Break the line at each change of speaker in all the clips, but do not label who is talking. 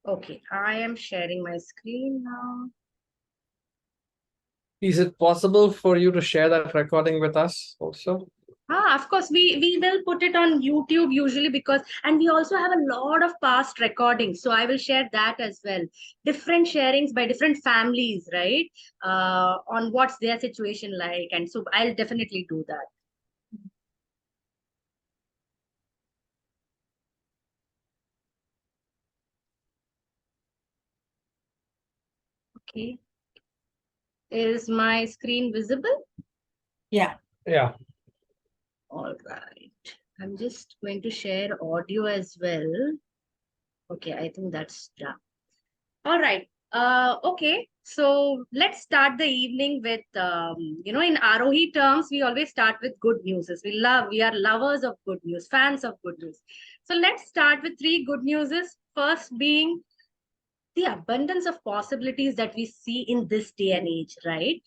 Okay, I am sharing my screen now.
Is it possible for you to share that recording with us also?
Of course, we will put it on YouTube usually because, and we also have a lot of past recordings. So I will share that as well. Different sharings by different families, right? On what's their situation like. And so I'll definitely do that. Okay. Is my screen visible?
Yeah.
Yeah.
All right. I'm just going to share audio as well. Okay, I think that's done. All right. Okay. So let's start the evening with, in Aarohi terms, we always start with good news. We are lovers of good news, fans of good news. So let's start with three good newses. First being the abundance of possibilities that we see in this day and age, right?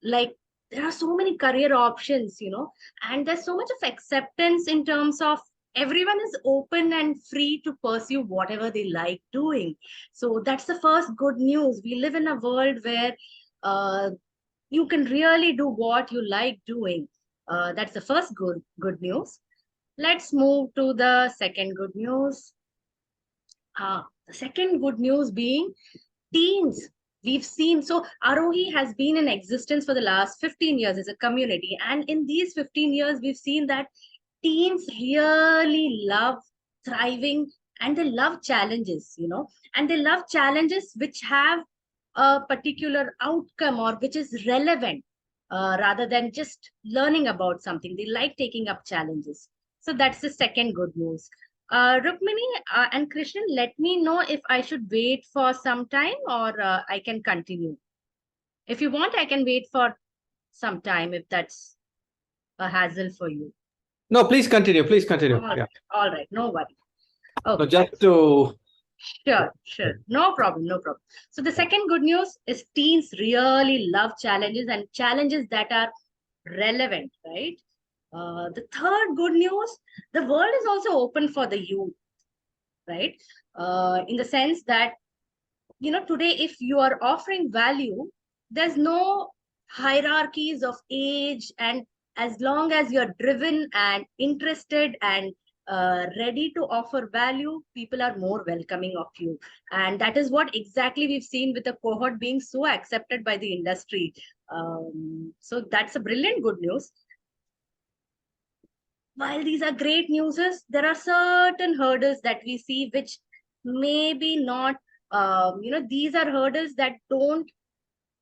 Like there are so many career options, and there's so much of acceptance in terms of everyone is open and free to pursue whatever they like doing. So that's the first good news. We live in a world where uh, you can really do what you like doing. That's the first good news. Let's move to the second good news. The second good news being teens. We've seen, so Aarohi has been in existence for the last 15 years as a community. And in these 15 years, we've seen that teens really love thriving and they love challenges, and they love challenges which have a particular outcome or which is relevant rather than just learning about something. They like taking up challenges. So that's the second good news. Rukmini and Krishnan, let me know if I should wait for some time or I can continue. If you want, I can wait for some time if that's a hassle for you.
No, please continue. Please continue.
All
Yeah.
right, all right, no worry.
No,
Okay,
just to.
sure. No problem, no problem. So the second good news is teens really love challenges and challenges that are relevant, right? The third good news, the world is also open for the youth, right? In the sense that today if you are offering value, there's no hierarchies of age, and as long as you're driven and interested and ready to offer value, people are more welcoming of you. And that is what exactly we've seen with the cohort being so accepted by the industry. So that's a brilliant good news. While these are great news, there are certain hurdles that we see which maybe not, these are hurdles that don't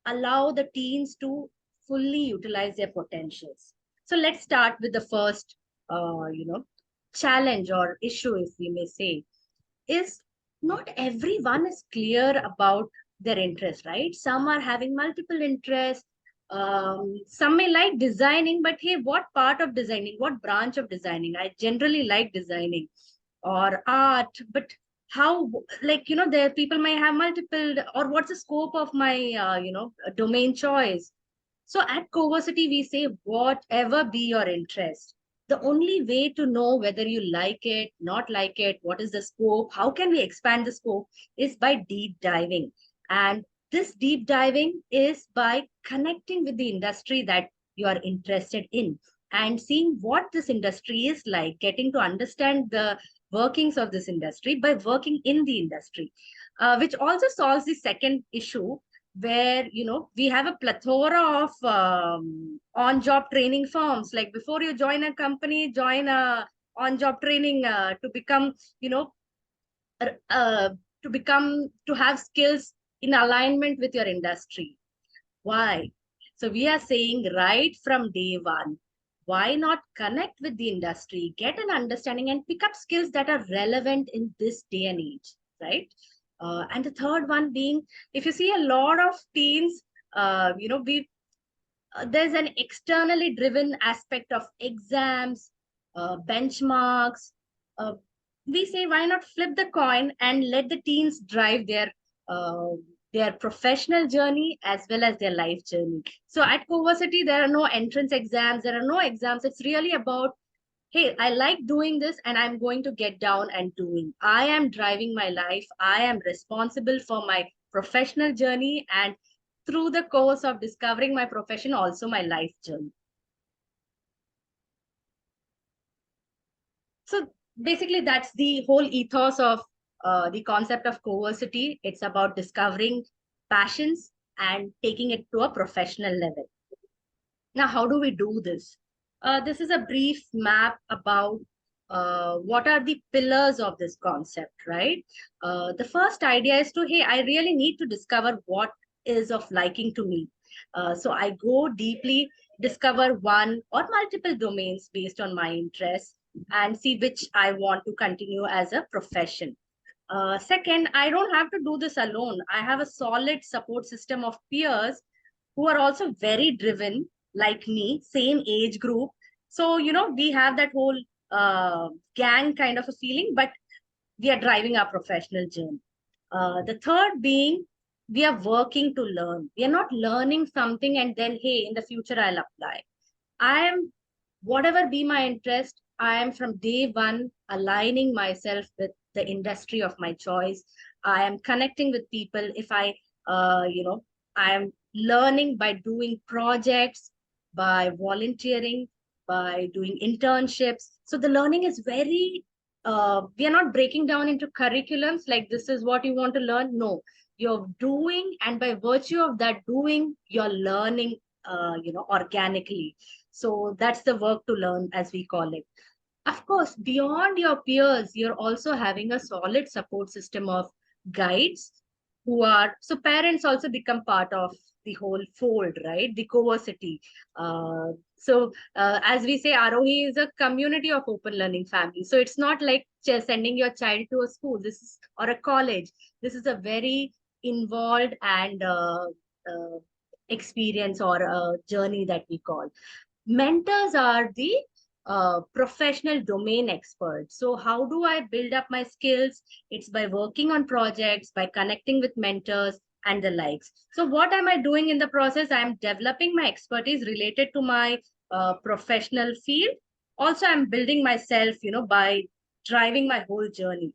allow the teens to fully utilize their potentials. So let's start with the first, challenge or issue, if we may say, is not everyone is clear about their interest, right? Some are having multiple interests. Some may like designing, but hey, what part of designing, what branch of designing? I generally like designing or art, but how, like, there people may have multiple, or what's the scope of my, domain choice. So at CoVersity, we say whatever be your interest. The only way to know whether you like it, not like it, what is the scope, how can we expand the scope, is by deep diving. And this deep diving is by connecting with the industry that you are interested in and seeing what this industry is like, getting to understand the workings of this industry by working in the industry, which also solves the second issue where we have a plethora of on-job training firms. Like before you join a company, join a on-job training to become you know uh, to have skills in alignment with your industry. Why? So we are saying right from day one, why not connect with the industry, get an understanding, and pick up skills that are relevant in this day and age, right? And the third one being, if you see a lot of teens, we there's an externally driven aspect of exams, benchmarks. Uh, we say, why not flip the coin and let the teens drive uh, their professional journey as well as their life journey. So at CoVersity, there are no entrance exams, there are no exams. It's really about hey, I like doing this and I'm going to get down and doing. I am driving my life. I am responsible for my professional journey, and through the course of discovering my profession, also my life journey. So basically, that's the whole ethos of the concept of coversity. It's about discovering passions and taking it to a professional level. Now, how do we do this? This is a brief map about what are the pillars of this concept, right? The first idea is to, hey, I really need to discover what is of liking to me. So I go deeply, discover one or multiple domains based on my interests, and see which I want to continue as a profession. Second, I don't have to do this alone. I have a solid support system of peers who are also very driven like me, same age group. So, we have that whole gang kind of a feeling, but we are driving our professional journey. The third being, we are working to learn. We are not learning something and then, hey, in the future, I'll apply. I am, whatever be my interest, I am from day one aligning myself with the industry of my choice. I am connecting with people. If I, I am learning by doing projects, by volunteering, by doing internships. So the learning is very, we are not breaking down into curriculums like this is what you want to learn. No, you're doing, and by virtue of that doing, you're learning, organically. So that's the work to learn, as we call it. Of course, beyond your peers, you're also having a solid support system of guides who are, so parents also become part of the whole fold, right? The coversity. As we say, Aarohi is a community of open learning families. So it's not like just sending your child to a school, this is, or a college. This is a very involved and experience or a journey that we call. Mentors are the professional domain experts. So how do I build up my skills? It's by working on projects, by connecting with mentors and the likes. So what am I doing in the process? I'm developing my expertise related to my professional field. Also, I'm building myself, by driving my whole journey.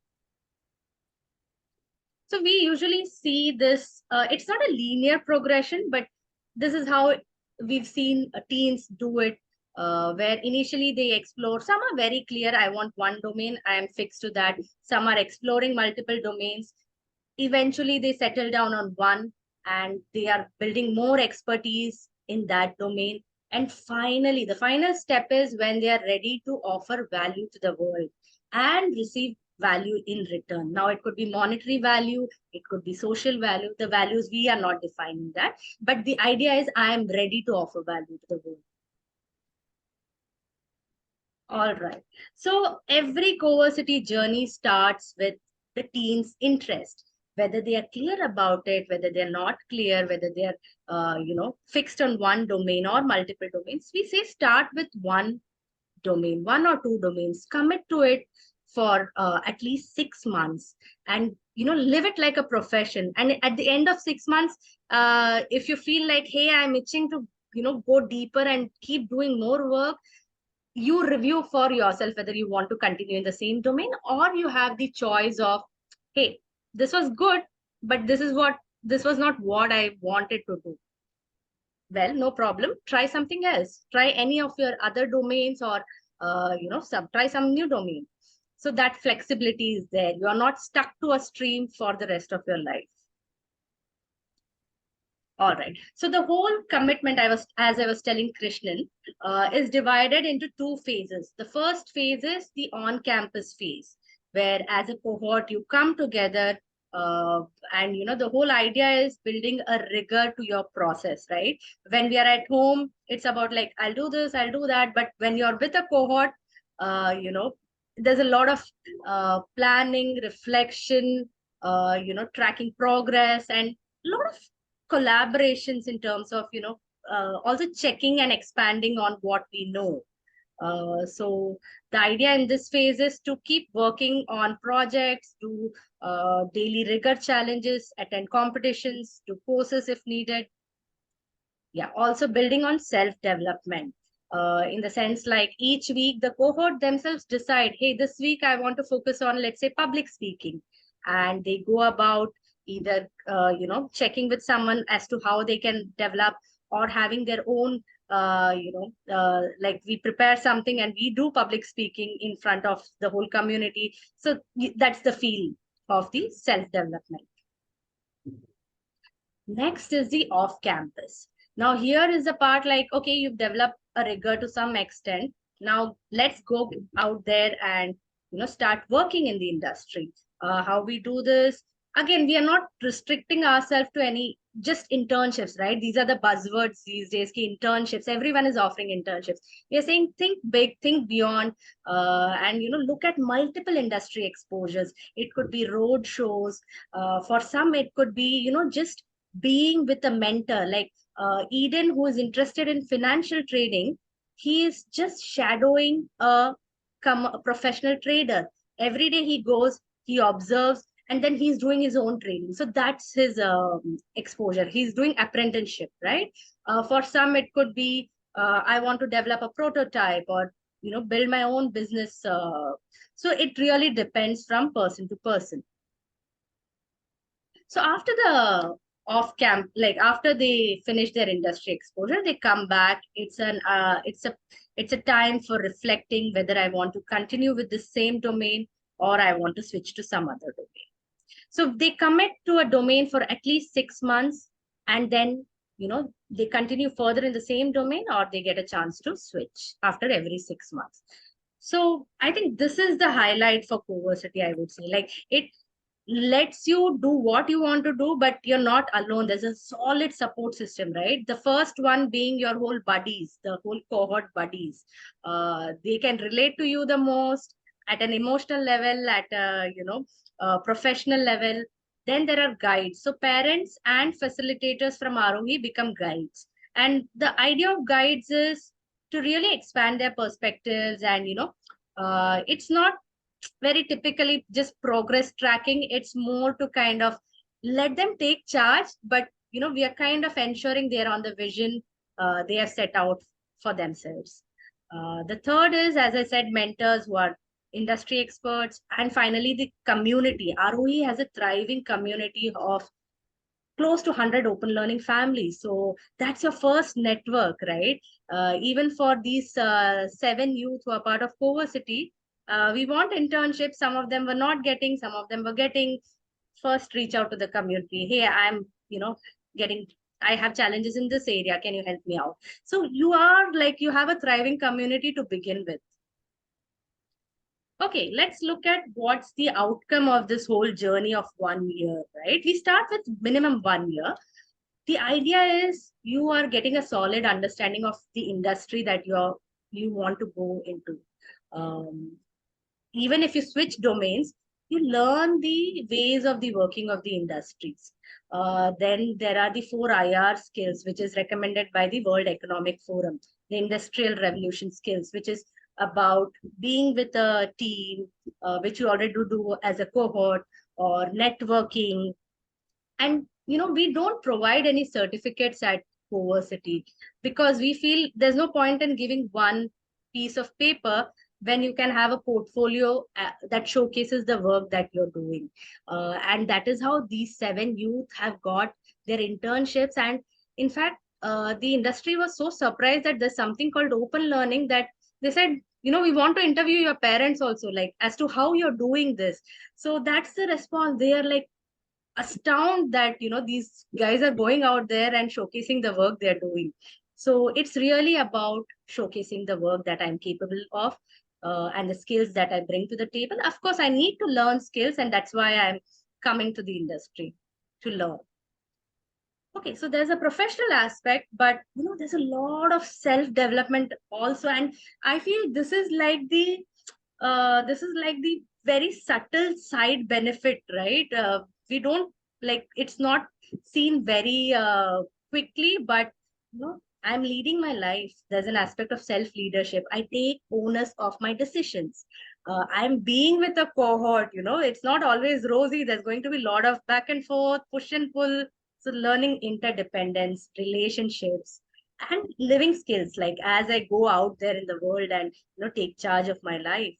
So we usually see this, it's not a linear progression, but this is how we've seen teens do it, where initially they explore. Some are very clear, I want one domain, I am fixed to that. Some are exploring multiple domains. Eventually, they settle down on one and they are building more expertise in that domain. And finally, the final step is when they are ready to offer value to the world and receive value in return. Now, it could be monetary value, it could be social value. The values, we are not defining that. But the idea is I am ready to offer value to the world. All right. So every coversity journey starts with the teen's interest, whether they are clear about it, whether they're not clear, whether they're, fixed on one domain or multiple domains. We say start with one domain, one or two domains, commit to it for at least 6 months, and live it like a profession. And at the end of 6 months, if you feel like, hey, I'm itching to go deeper and keep doing more work, you review for yourself whether you want to continue in the same domain, or you have the choice of, hey, this was good, but this was not what I wanted to do. Well, no problem. Try something else. Try any of your other domains, or try some new domain. So that flexibility is there. You are not stuck to a stream for the rest of your life. All right. So the whole commitment, as I was telling Krishnan, is divided into two phases. The first phase is the on-campus phase, where as a cohort you come together, and the whole idea is building a rigor to your process, right? When we are at home, it's about like, I'll do this, I'll do that. But when you're with a cohort, there's a lot of planning, reflection, tracking progress, and a lot of collaborations in terms of also checking and expanding on what we know. So the idea in this phase is to keep working on projects, do daily rigor challenges, attend competitions, do courses if needed. Yeah, also building on self-development. in the sense like each week the cohort themselves decide, hey, this week I want to focus on, let's say, public speaking, and they go about either checking with someone as to how they can develop, or having their own like we prepare something and we do public speaking in front of the whole community. So that's the feel of the self development. Next is the off campus. Now, here is the part like, okay, you've developed a rigor to some extent. Now, let's go out there and start working in the industry. How we do this? Again, we are not restricting ourselves to any just internships, right? These are the buzzwords these days. Ki internships. Everyone is offering internships. We are saying think big, think beyond, and look at multiple industry exposures. It could be road shows. For some, it could be just being with a mentor like Eden, who is interested in financial trading. He is just shadowing a professional trader. Every day he goes, he observes, and then he's doing his own trading. So that's his exposure. He's doing apprenticeship, right? For some, it could be I want to develop a prototype, or build my own business. So it really depends from person to person. So after the off camp, like after they finish their industry exposure, they come back. It's a time for reflecting whether I want to continue with the same domain or I want to switch to some other domain. So they commit to a domain for at least 6 months, and then they continue further in the same domain, or they get a chance to switch after every 6 months. So I think this is the highlight for CoVersity, I would say. Like it lets you do what you want to do, but you're not alone. There's a solid support system, right? The first one being your whole buddies, the whole cohort buddies. They can relate to you the most at an emotional level, at a professional level. Then there are guides. So parents and facilitators from Aarohi become guides. And the idea of guides is to really expand their perspectives, and it's not very typically just progress tracking. It's more to kind of let them take charge, but we are kind of ensuring they're on the vision they have set out for themselves. The third is, as I said, mentors who are industry experts. And finally, the community. Aarohi has a thriving community of close to 100 open learning families. So that's your first network, right? Even for these 7 youth who are part of CoVersity, we want internships. Some of them were not getting, some of them were getting. First, reach out to the community. Hey, getting, I have challenges in this area. Can you help me out? So you have a thriving community to begin with. Okay, let's look at what's the outcome of this whole journey of 1 year, right? We start with minimum 1 year. The idea is you are getting a solid understanding of the industry that you want to go into. Even if you switch domains, you learn the ways of the working of the industries. Then there are the 4 IR skills, which is recommended by the World Economic Forum, the Industrial Revolution skills, which is about being with a team, which you already do as a cohort, or networking. And we don't provide any certificates at CoVersity because we feel there's no point in giving one piece of paper when you can have a portfolio that showcases the work that you're doing. And that is how these 7 youth have got their internships. And in fact, the industry was so surprised that there's something called open learning, that they said, we want to interview your parents also, like as to how you're doing this. So that's the response. They are like astounded that these guys are going out there and showcasing the work they're doing. So it's really about showcasing the work that I'm capable of, and the skills that I bring to the table. Of course, I need to learn skills, and that's why I'm coming to the industry to learn. Okay, so there's a professional aspect, but there's a lot of self-development also. And I feel this is like the very subtle side benefit, right? We don't, like, it's not seen very quickly, but I'm leading my life. There's an aspect of self-leadership. I take onus of my decisions. I'm being with a cohort, it's not always rosy. There's going to be a lot of back and forth, push and pull. So learning interdependence, relationships, and living skills, like as I go out there in the world and take charge of my life.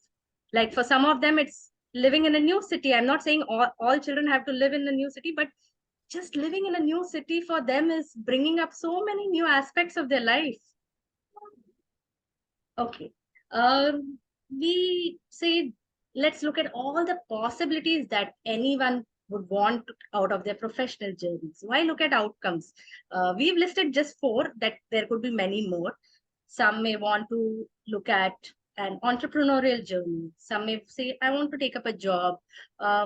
Like for some of them it's living in a new city. I'm not saying all children have to live in a new city, but just living in a new city for them is bringing up so many new aspects of their life. Okay. We say, let's look at all the possibilities that anyone would want out of their professional journeys. Why look at outcomes? We've listed just four, that there could be many more. Some may want to look at an entrepreneurial journey. Some may say, I want to take up a job.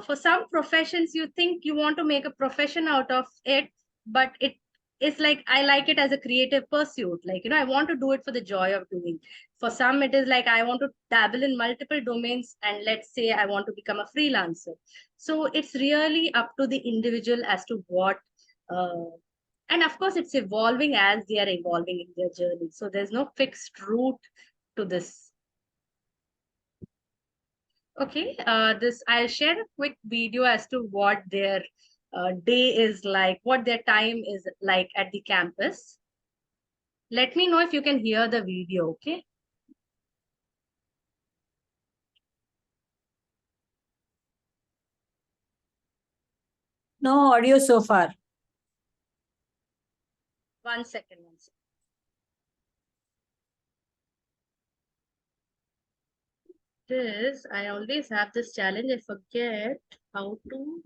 For some professions, you think you want to make a profession out of it, but it's like, I like it as a creative pursuit. Like, I want to do it for the joy of doing. For some, it is like, I want to dabble in multiple domains, and let's say I want to become a freelancer. So it's really up to the individual as to what, and of course, it's evolving as they are evolving in their journey. So there's no fixed route to this. Okay, I'll share a quick video as to what their day is like, what their time is like at the campus. Let me know if you can hear the video, okay?
No audio so far.
One second. I always have this challenge. I forget how to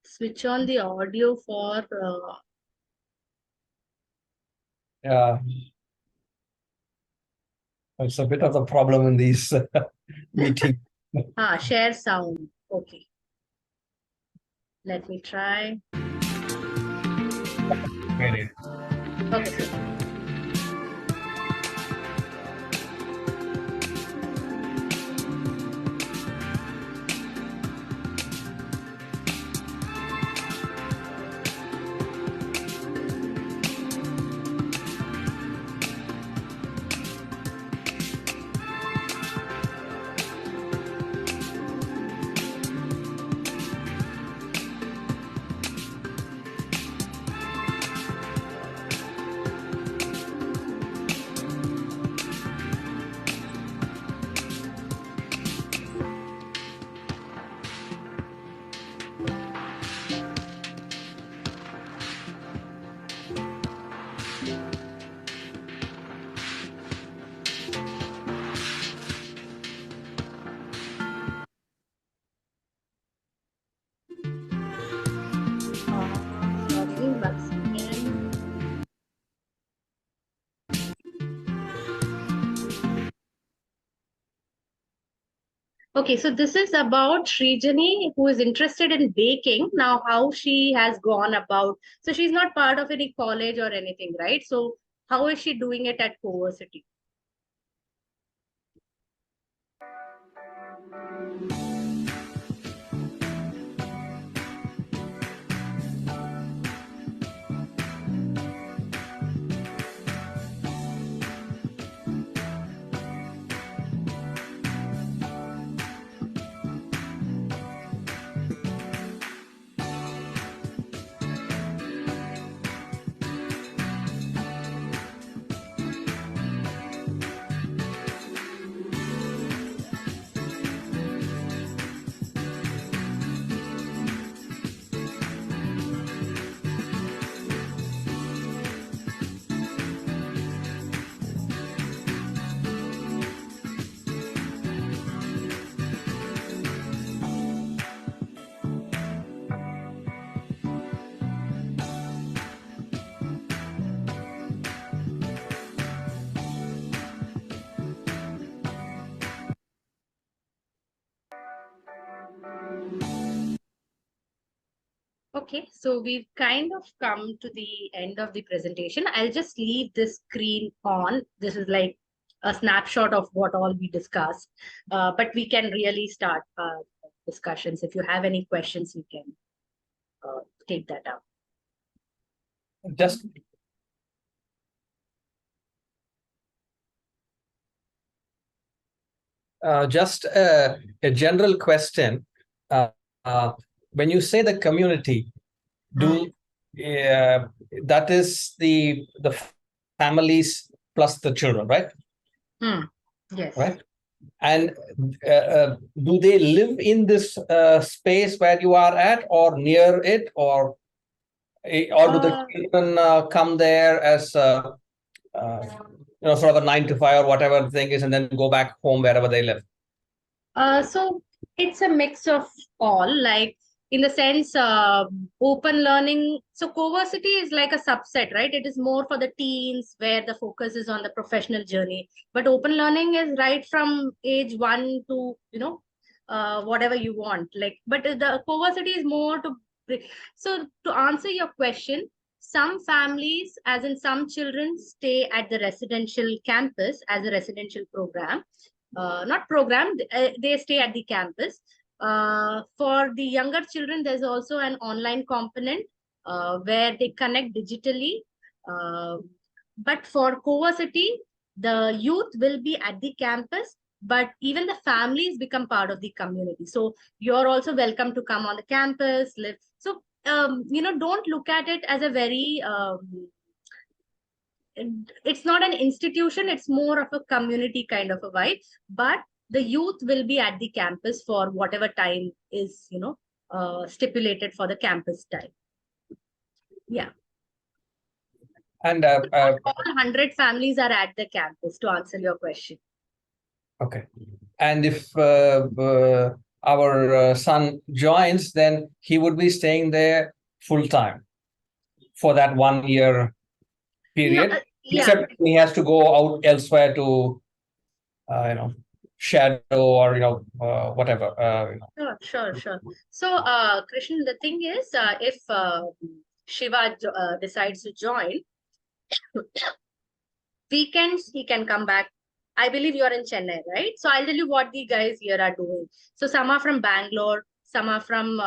switch on the audio for
Yeah. It's a bit of a problem in these meetings.
share sound. Okay. Let me try.
Really.
Okay. Okay, so this is about Srijani, who is interested in baking. Now, how she has gone about. So she's not part of any college or anything, right? So how is she doing it at CoVersity? Okay, so we've kind of come to the end of the presentation. I'll just leave this screen on. This is like a snapshot of what all we discussed, but we can really start discussions. If you have any questions, you can take that up.
Just a general question. When you say the community, that is the families plus the children, right?
Yes.
Right. And do they live in this space where you are at, or near it, or do the children come there as sort of a 9 to 5 or whatever thing is, and then go back home wherever they live?
So it's a mix of all, like in the sense, open learning. So CoVersity is like a subset, right? It is more for the teens where the focus is on the professional journey. But open learning is right from age 1 to, whatever you want. Like, but the CoVersity is more to. So to answer your question, some families, as in some children, stay at the residential campus as a residential program, not program, they stay at the campus. For the younger children, there's also an online component where they connect digitally. Uh, but for CoVersity, the youth will be at the campus, but even the families become part of the community. So you're also welcome to come on the campus, live. So, don't look at it as a very it's not an institution, it's more of a community kind of a vibe, but the youth will be at the campus for whatever time is stipulated for the campus time. Yeah.
And
all 100 families are at the campus, to answer your question.
Okay. And if our son joins, then he would be staying there full time for that 1 year period.
No, yeah.
Except he has to go out elsewhere to, shadow or whatever.
Sure. So, Krishnan, the thing is, if Shiva decides to join, weekends he can come back. I believe you are in Chennai, right? So I'll tell you what the guys here are doing. So some are from Bangalore, some are from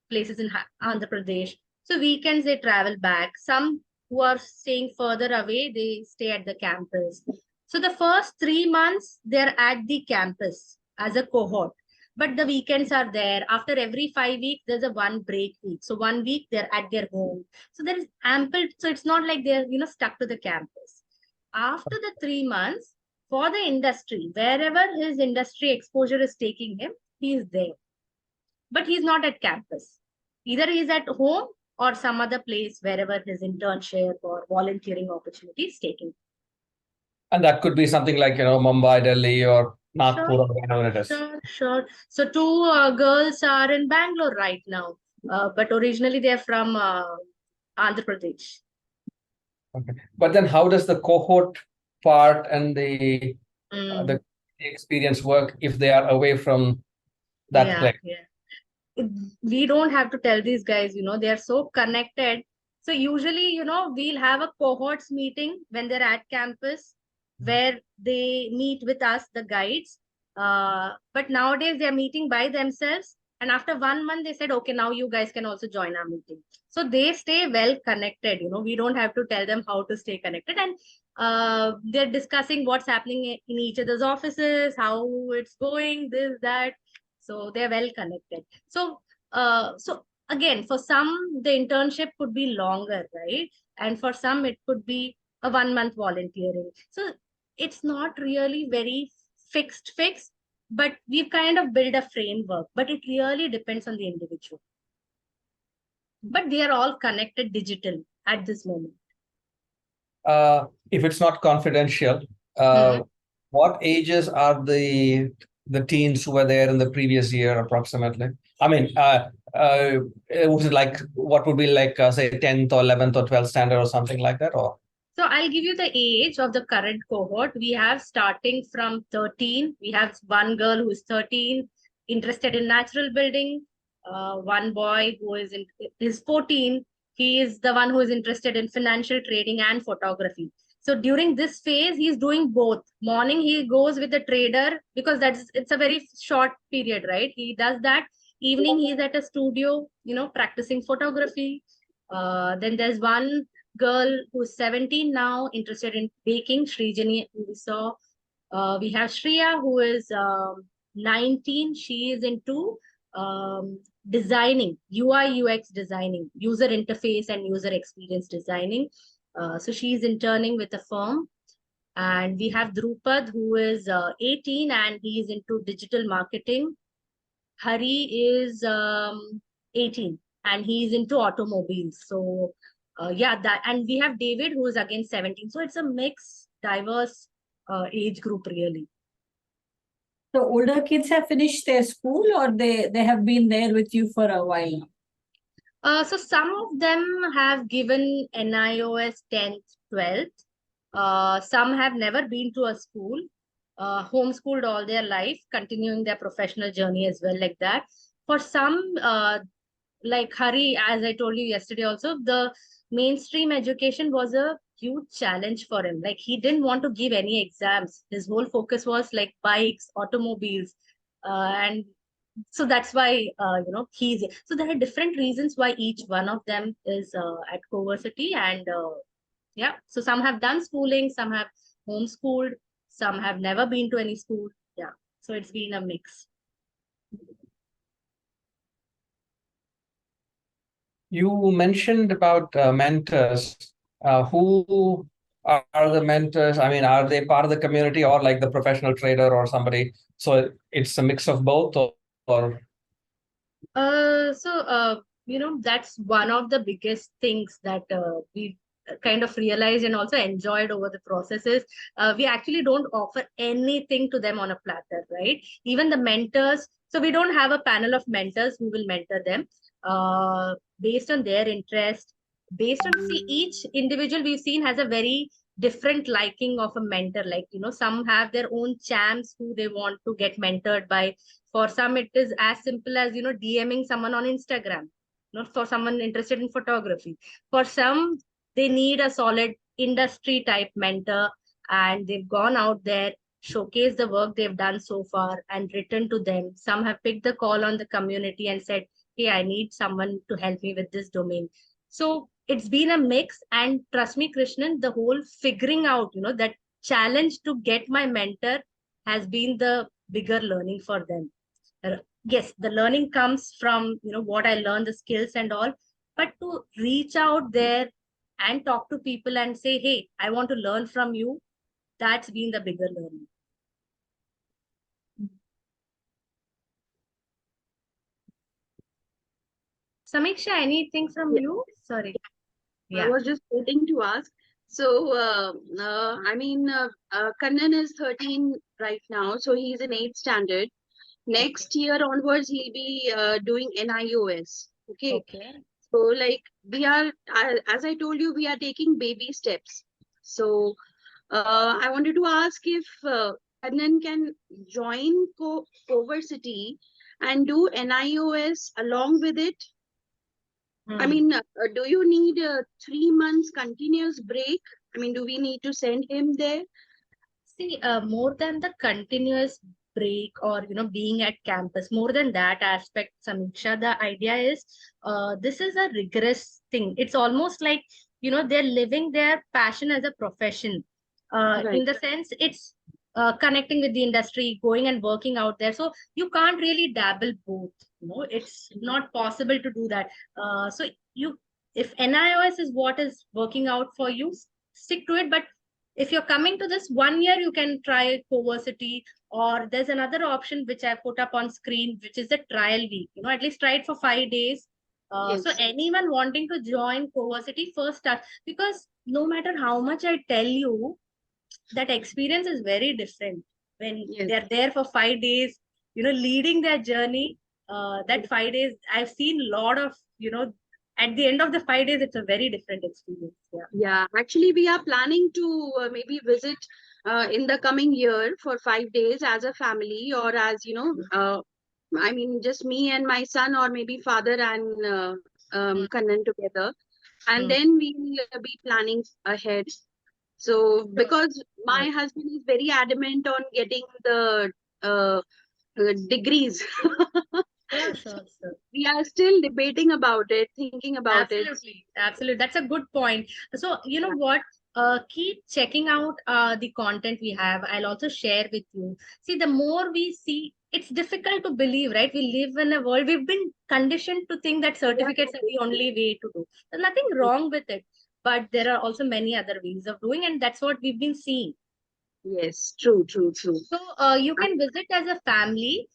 places in Andhra Pradesh. So weekends they travel back. Some who are staying further away, they stay at the campus. So the first 3 months they're at the campus as a cohort, but the weekends are there. After every 5 weeks, there's a one break week. So 1 week they're at their home. So there is ample. So it's not like they're stuck to the campus. After the 3 months, for the industry, wherever his industry exposure is taking him, he is there. But he's not at campus. Either he's at home or some other place wherever his internship or volunteering opportunity is taking.
And that could be something like, Mumbai, Delhi, or Nagpur, or whatever it is.
Sure. So two girls are in Bangalore right now, but originally they're from Andhra Pradesh.
Okay. But then how does the cohort part and the experience work if they are away from that place?
Yeah. We don't have to tell these guys, they are so connected. So usually, we'll have a cohorts meeting when they're at campus where they meet with us, the guides. But nowadays they're meeting by themselves. And after 1 month, they said, okay, now you guys can also join our meeting. So they stay well connected. We don't have to tell them how to stay connected. And they're discussing what's happening in each other's offices, how it's going, this, that. So they're well connected. So again, for some, the internship could be longer, right? And for some, it could be a 1 month volunteering. So it's not really very fixed, but we've kind of built a framework, but it really depends on the individual. But they are all connected digital at this moment.
If it's not confidential, what ages are the teens who were there in the previous year approximately? I mean, was it like, what would be like, say 10th or 11th or 12th standard or something like that? Or
so I'll give you the age of the current cohort. We have starting from 13. We have one girl who is 13, interested in natural building. One boy who is 14. He is the one who is interested in financial trading and photography. So during this phase, he's doing both. Morning, he goes with the trader because it's a very short period, right? He does that. Evening, he's at a studio, practicing photography. Then there's one girl who's 17 now, interested in baking, Srijani, who we saw. We have Shreya, who is 19. She is into designing, UI, UX designing, user interface and user experience designing. So she's interning with a firm. And we have Drupad, who is 18 and he's into digital marketing. Hari is 18 and he's into automobiles. So yeah, that, and we have David, who is again 17. So it's a mixed, diverse age group, really.
So older kids have finished their school, or they have been there with you for a while now?
So some of them have given NIOS 10th, 12th. Some have never been to a school, homeschooled all their life, continuing their professional journey as well, like that. For some, like Hari, as I told you yesterday also, the mainstream education was a huge challenge for him. Like he didn't want to give any exams. His whole focus was like bikes, automobiles, and so that's why he's so there are different reasons why each one of them is at CoVersity. And yeah, so some have done schooling, some have homeschooled, some have never been to any school. Yeah, so it's been a mix.
You mentioned about mentors. Who are the mentors? I mean, are they part of the community or like the professional trader or somebody? So it's a mix of both, or
That's one of the biggest things that we kind of realized and also enjoyed over the processes. We actually don't offer anything to them on a platter, right? Even the mentors. So we don't have a panel of mentors who will mentor them based on their interest. Based on, see, each individual we've seen has a very different liking of a mentor. Like, some have their own champs who they want to get mentored by. For some, it is as simple as, DMing someone on Instagram, for someone interested in photography. For some, they need a solid industry type mentor, and they've gone out there, showcased the work they've done so far and written to them. Some have picked the call on the community and said, hey, I need someone to help me with this domain. So it's been a mix. And trust me, Krishnan, the whole figuring out, that challenge to get my mentor has been the bigger learning for them. Yes, the learning comes from what I learned, the skills and all, but to reach out there and talk to people and say, hey, I want to learn from you, that's been the bigger learning. Samiksha, anything from you? Sorry.
I was just waiting to ask. So, Kannan is 13 right now, so he's in 8th standard. Next year onwards, he'll be doing NIOS. Okay. So, like, we are, as I told you, we are taking baby steps. So, I wanted to ask if Kannan can join CoVersity and do NIOS along with it. I mean, do you need a 3 months continuous break? I mean, do we need to send him there?
See, more than the continuous break or being at campus, more than that aspect, Samiksha, the idea is this is a rigorous thing. It's almost like they're living their passion as a profession. In the sense, it's connecting with the industry, going and working out there. So you can't really dabble both. It's not possible to do that. So if NIOS is what is working out for you, stick to it. But if you're coming to this 1 year, you can try CoVersity, or there's another option which I put up on screen, which is the trial week. At least try it for 5 days. So anyone wanting to join CoVersity, first start, because no matter how much I tell you, that experience is very different when they're there for 5 days, leading their journey. That 5 days, I've seen a lot of, at the end of the 5 days, it's a very different experience.
Yeah, actually, we are planning to maybe visit in the coming year for 5 days as a family, or as, I mean, just me and my son, or maybe father and Kannan together. And then we'll be planning ahead. So, because my husband is very adamant on getting the degrees.
Sure.
We are still debating about it, thinking about it.
Absolutely. That's a good point. So, you know what? Keep checking out the content we have. I'll also share with you. See, the more we see, it's difficult to believe, right? We live in a world, we've been conditioned to think that certificates are the only way to do. There's nothing wrong with it. but there are also many other ways of doing, and that's what we've been seeing.
Yes, true.
So you can visit as a family.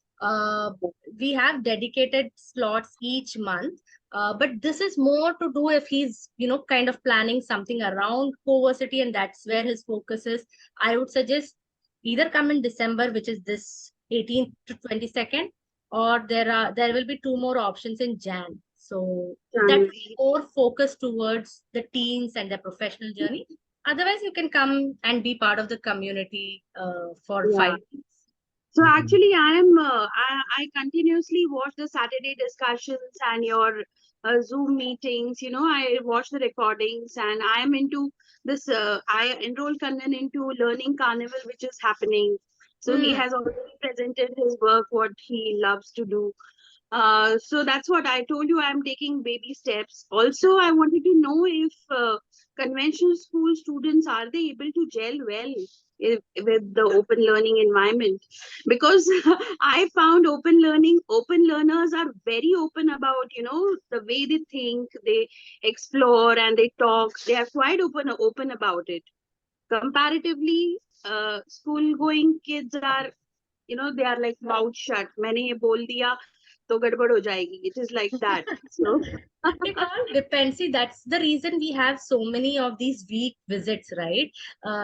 We have dedicated slots each month. But this is more to do if he's, kind of planning something around CoVersity, and that's where his focus is. I would suggest either come in December, which is this 18th to 22nd, or there will be two more options in Jan. So that's more focused towards the teens and their professional journey. Otherwise, you can come and be part of the community for
Yeah.
5 days.
So actually, I continuously watch the Saturday discussions and your Zoom meetings. I watch the recordings, and I am into this. I enrolled Kannan into Learning Carnival, which is happening. So he has already presented his work, what he loves to do. So that's what I told you. I'm taking baby steps. Also, I wanted to know if conventional school students, are they able to gel well with the open learning environment? Because I found open learners are very open about, the way they think, they explore and they talk. They are quite open about it. Comparatively, school going kids are, they are like mouth shut. मैंने ये बोल दिया तो गड़बड़ हो जाएगी. It is like that. So
It all depends. See, that's the reason we have so many of these week visits, right?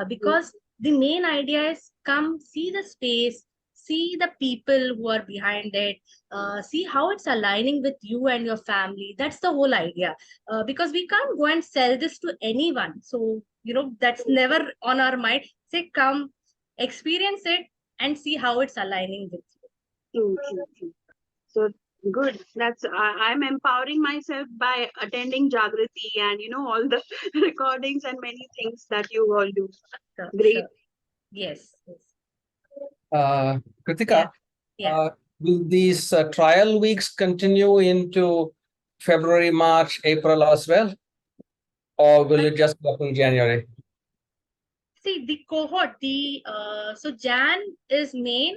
Because the main idea is come see the space, see the people who are behind it, see how it's aligning with you and your family. That's the whole idea. Because we can't go and sell this to anyone. So, that's never on our mind. Say, come, experience it, and see how it's aligning with you.
true. So good. I'm empowering myself by attending Jagrati and all the recordings and many things that you all do. Great.
Sure. Yes.
Kritika,
Yeah.
will these trial weeks continue into February, March, April as well? Or will it just go in January?
See, the cohort, so Jan is main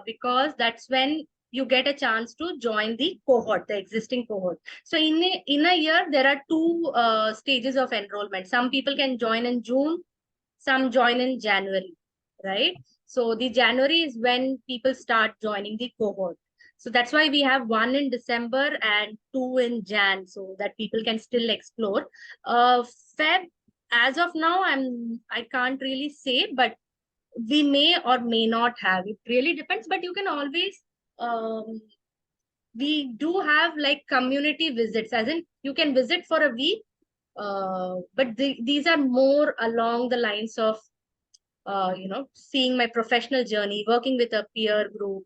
because that's when you get a chance to join the cohort, the existing cohort. So in a year, there are two stages of enrollment. Some people can join in June, some join in January, right? So the January is when people start joining the cohort. So that's why we have one in December and two in Jan, so that people can still explore. Feb, as of now, I can't really say, but we may or may not have. It really depends, but you can always we do have like community visits, as in you can visit for a week, but these are more along the lines of seeing my professional journey, working with a peer group.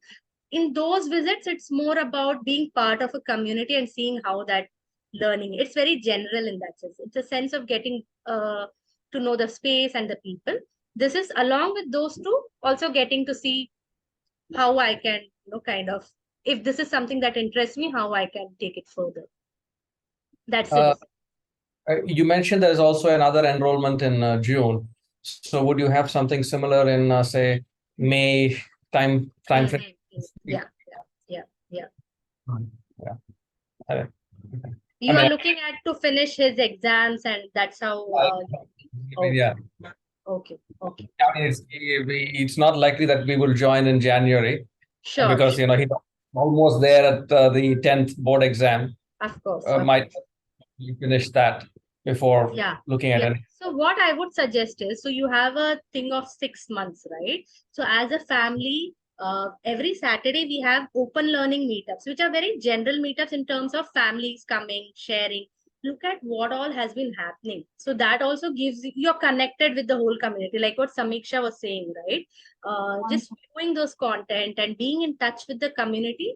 In those visits, it's more about being part of a community and seeing how that learning. It's very general in that sense. It's a sense of getting to know the space and the people. This is along with those two, also getting to see how I can, kind of, if this is something that interests me, how I can take it further. That's it.
You mentioned there's also another enrollment in June. So would you have something similar in, say, May time frame?
Yeah.
Okay.
You are looking at to finish his exams, and that's how.
Yeah.
Okay.
I mean, it's not likely that we will join in January.
Sure.
Because he's almost there at the 10th board exam.
Of course.
Might you finish that before looking at it?
So what I would suggest is, so you have a thing of 6 months, right? So as a family, every Saturday we have open learning meetups, which are very general meetups in terms of families coming, sharing. Look at what all has been happening. So that also gives you're connected with the whole community, like what Samiksha was saying, right? Just viewing those content and being in touch with the community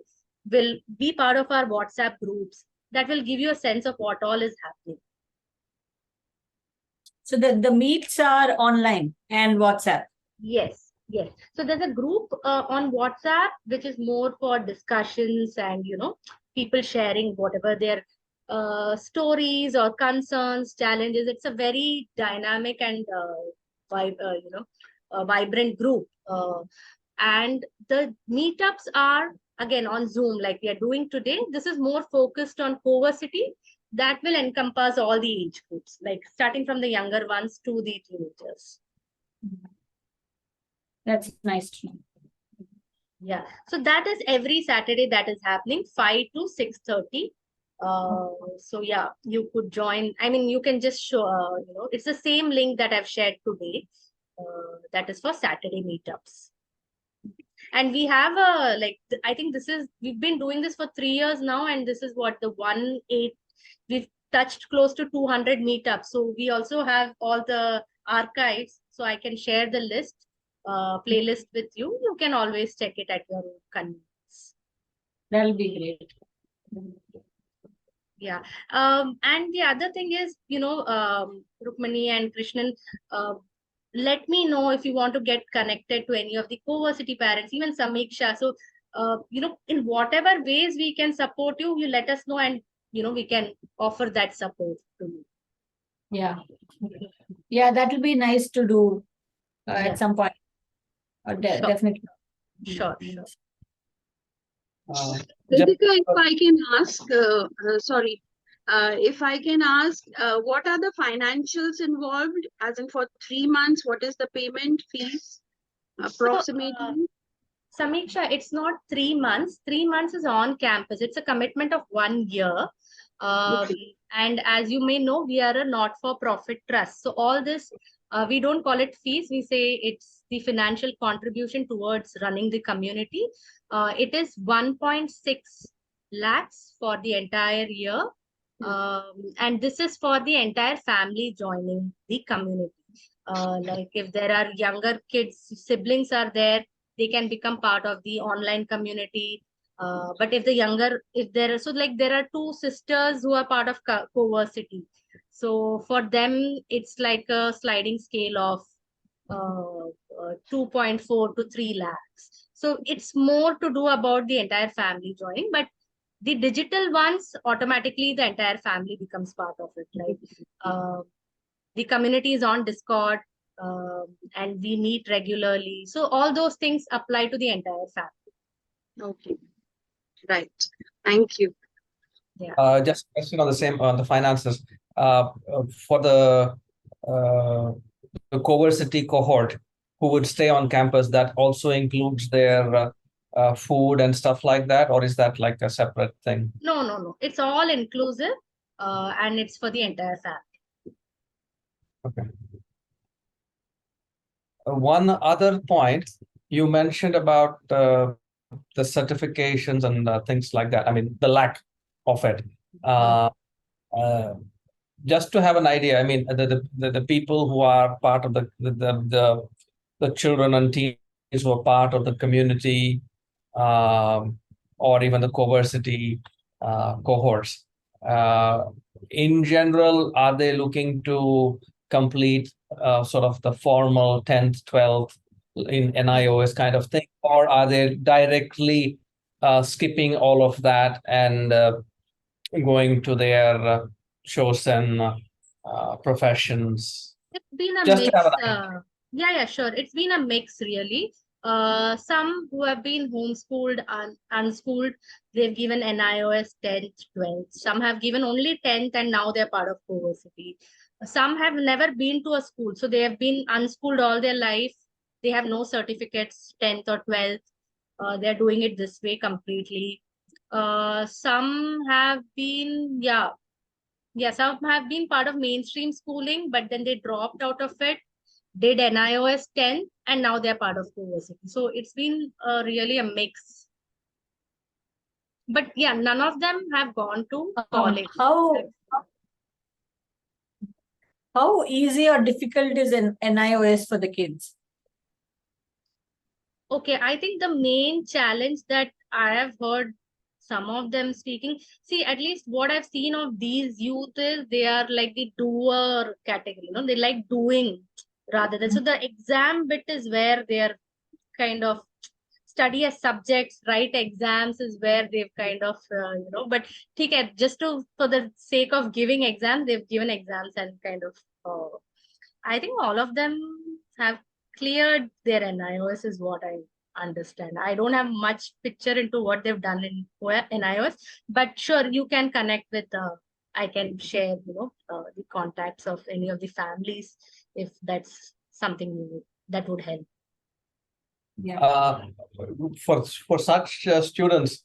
will be part of our WhatsApp groups. That will give you a sense of what all is happening.
So the meets are online and WhatsApp.
Yes. So there's a group on WhatsApp, which is more for discussions and, people sharing whatever their stories or concerns, challenges. It's a very dynamic and vibrant group. And the meetups are again on Zoom, like we are doing today. This is more focused on CoVersity. that will encompass all the age groups, like starting from the younger ones to the teenagers.
That's nice to know.
Yeah. So that is every Saturday that is happening, 5 to 6:30. So yeah, you could join. I mean, you can just show, it's the same link that I've shared today. That is for Saturday meetups. And we have I think we've been doing this for 3 years now, and this is what we've touched close to 200 meetups. So we also have all the archives, so I can share the playlist with you. You can always check it at your own convenience.
That'll be great.
Yeah. And the other thing is, Rukmani and Krishnan, let me know if you want to get connected to any of the CoVersity parents, even Samiksha. So, in whatever ways we can support you, you let us know, and, we can offer that support to you.
Yeah. Yeah, that will be nice to do
Yeah.
at some point.
Sure.
Definitely.
Sure.
Ritika, if I can ask, if I can ask, what are the financials involved? As in for 3 months, what is the payment fees approximately?
Samiksha, it's not 3 months. 3 months is on campus. It's a commitment of 1 year.
Okay.
And as you may know, we are a not-for-profit trust. So all this, we don't call it fees. We say it's the financial contribution towards running the community. It is 1.6 lakhs for the entire year. And this is for the entire family joining the community. Like if there are younger kids, siblings are there, they can become part of the online community. But if there are two sisters who are part of CoVersity. So for them, it's like a sliding scale of 2.4 to 3 lakhs. So it's more to do about the entire family joining, but the digital ones, automatically the entire family becomes part of it. Like the community is on Discord, and we meet regularly. So all those things apply to the entire family.
Okay. Right. Thank you.
Yeah.
Just a question on the finances. For the CoVersity cohort who would stay on campus, that also includes their food and stuff like that, or is that like a separate thing?
No. It's all inclusive, and it's for the entire family.
Okay. One other point you mentioned about the certifications and things like that. I mean, the lack of it. Just to have an idea, I mean, the people who are part of the children and teens who are part of the community, or even the CoVersity cohorts. In general, are they looking to complete sort of the formal 10th, 12th in NIOS kind of thing, or are they directly skipping all of that and going to their chosen professions?
It's been a
Just to
mix.
have an idea.
Yeah, sure. It's been a mix, really. Some who have been homeschooled and unschooled, they've given NIOS 10th, 12th. Some have given only 10th, and now they're part of CoVersity. Some have never been to a school, so they have been unschooled all their life. They have no certificates, 10th or 12th. They're doing it this way completely. Some have been, some have been part of mainstream schooling, but then they dropped out of it, did NIOS 10, and now they're part of CoVersity. So it's been really a mix. But yeah, none of them have gone to college.
How easy or difficult is an NIOS for the kids?
Okay, I think the main challenge that I have heard some of them speaking, see, at least what I've seen of these youth is they are like the doer category, they like doing rather than. So the exam bit is where they are kind of study as subjects, write exams is where they've kind of, but just for the sake of giving exams, they've given exams and kind of, I think all of them have cleared their NIOS is what I understand. I don't have much picture into what they've done in NIOS, but sure, you can connect with I can share, the contacts of any of the families if that's something that would help.
Yeah.
For such students,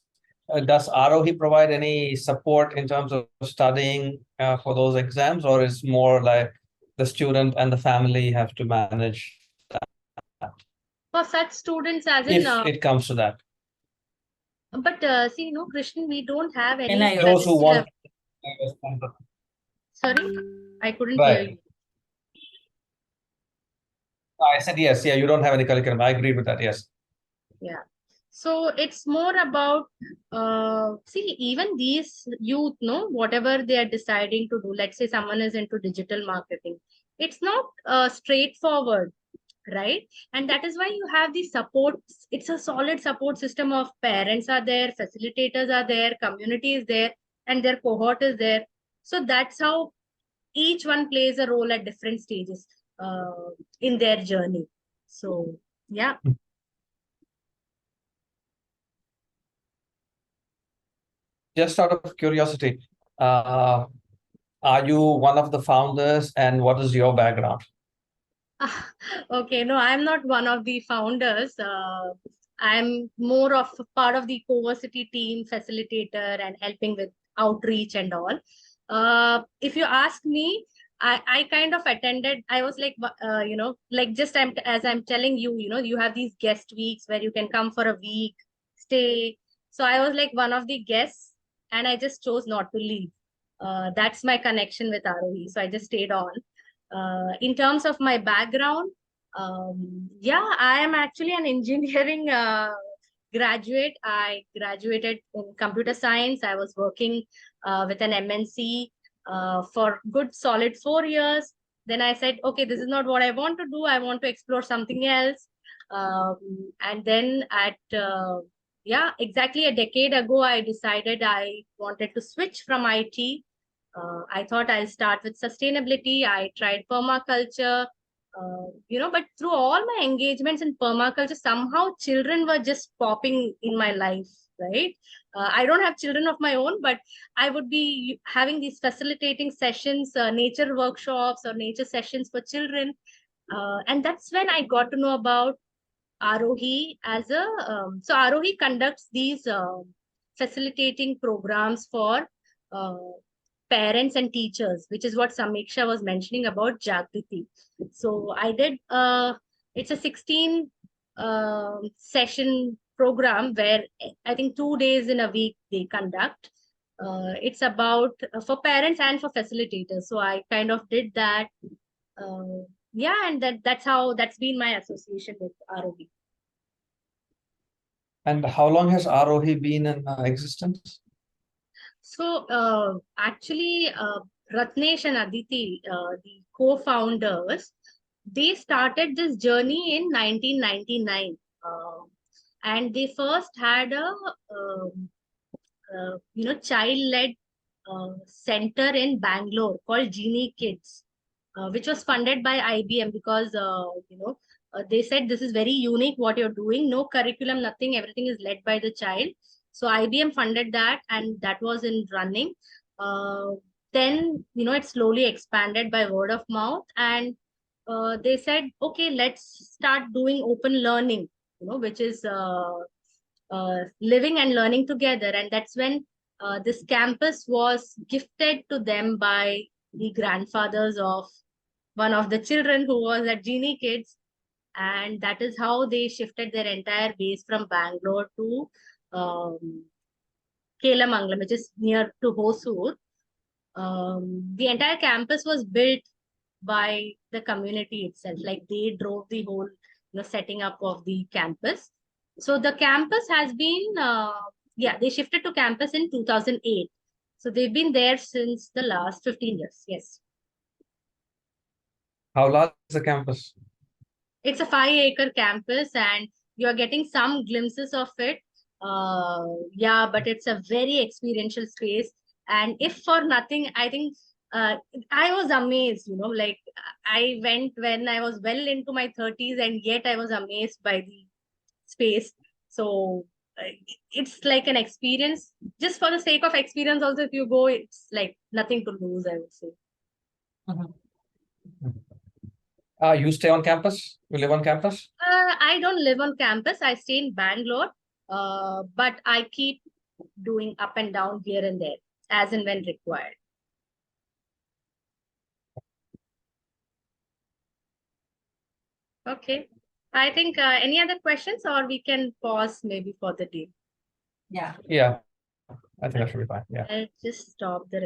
does Aarohi provide any support in terms of studying for those exams, or is more like the student and the family have to manage
For such students, as in,
if it comes to that?
but see, Krishnan, we don't have any
NIOS.
Those who want.
Sorry, I couldn't hear
Right.
you.
I said yes. Yeah, you don't have any curriculum. I agree with that. Yes.
Yeah. So it's more about, see, even these youth, whatever they are deciding to do, let's say someone is into digital marketing, it's not straightforward, right? And that is why you have the support. It's a solid support system of parents are there, facilitators are there, community is there, and their cohort is there. So that's how each one plays a role at different stages in their journey. So, yeah.
Just out of curiosity, are you one of the founders, and what is your background?
Okay, no, I'm not one of the founders. I'm more of a part of the CoVersity team, facilitator, and helping with outreach and all. If you ask me, I kind of attended. I was like, like just as I'm telling you, you have these guest weeks where you can come for a week, stay. So I was like one of the guests, and I just chose not to leave. That's my connection with Aarohi. So I just stayed on. In terms of my background, yeah, I am actually an engineering graduate. I graduated in computer science. I was working with an MNC for good solid 4 years. Then I said, okay, this is not what I want to do. I want to explore something else. And then yeah, exactly a decade ago, I decided I wanted to switch from IT. I thought I'll start with sustainability. I tried permaculture, but through all my engagements in permaculture, somehow children were just popping in my life, right? I don't have children of my own, but I would be having these facilitating sessions, nature workshops or nature sessions for children. And that's when I got to know about Aarohi as so Aarohi conducts these facilitating programs for uh, parents and teachers, which is what Samiksha was mentioning about Jagriti. So I did, it's a 16 session program where I think 2 days in a week they conduct. It's about for parents and for facilitators. So I kind of did that. Yeah, and that's been my association with Aarohi.
And how long has Aarohi been in existence?
So actually, Ratnesh and Aditi, the co-founders, they started this journey in 1999. And they first had a, child-led center in Bangalore called Genie Kids, which was funded by IBM because, they said this is very unique what you're doing. No curriculum, nothing, everything is led by the child. So IBM funded that, and that was in running. Then, it slowly expanded by word of mouth, and they said, okay, let's start doing open learning, which is living and learning together. And that's when this campus was gifted to them by the grandfathers of one of the children who was at Genie Kids. And that is how they shifted their entire base from Bangalore to Kelamangalam, which is near to Hosur. The entire campus was built by the community itself. Like they drove the whole setting up of the campus. So the campus has been, they shifted to campus in 2008. So they've been there since the last 15 years. Yes.
How large is the campus?
It's a 5-acre campus, and you're getting some glimpses of it. Yeah, but it's a very experiential space. And if for nothing, I think I was amazed, like I went when I was well into my 30s, and yet I was amazed by the space. So it's like an experience. Just for the sake of experience, also, if you go, it's like nothing to lose, I would say.
You stay on campus? You live on campus?
I don't live on campus. I stay in Bangalore, but I keep doing up and down here and there, as and when required. Okay. I think any other questions, or we can pause maybe for the day.
Yeah.
Yeah, I think that should be fine. Yeah.
I'll just stop the recording.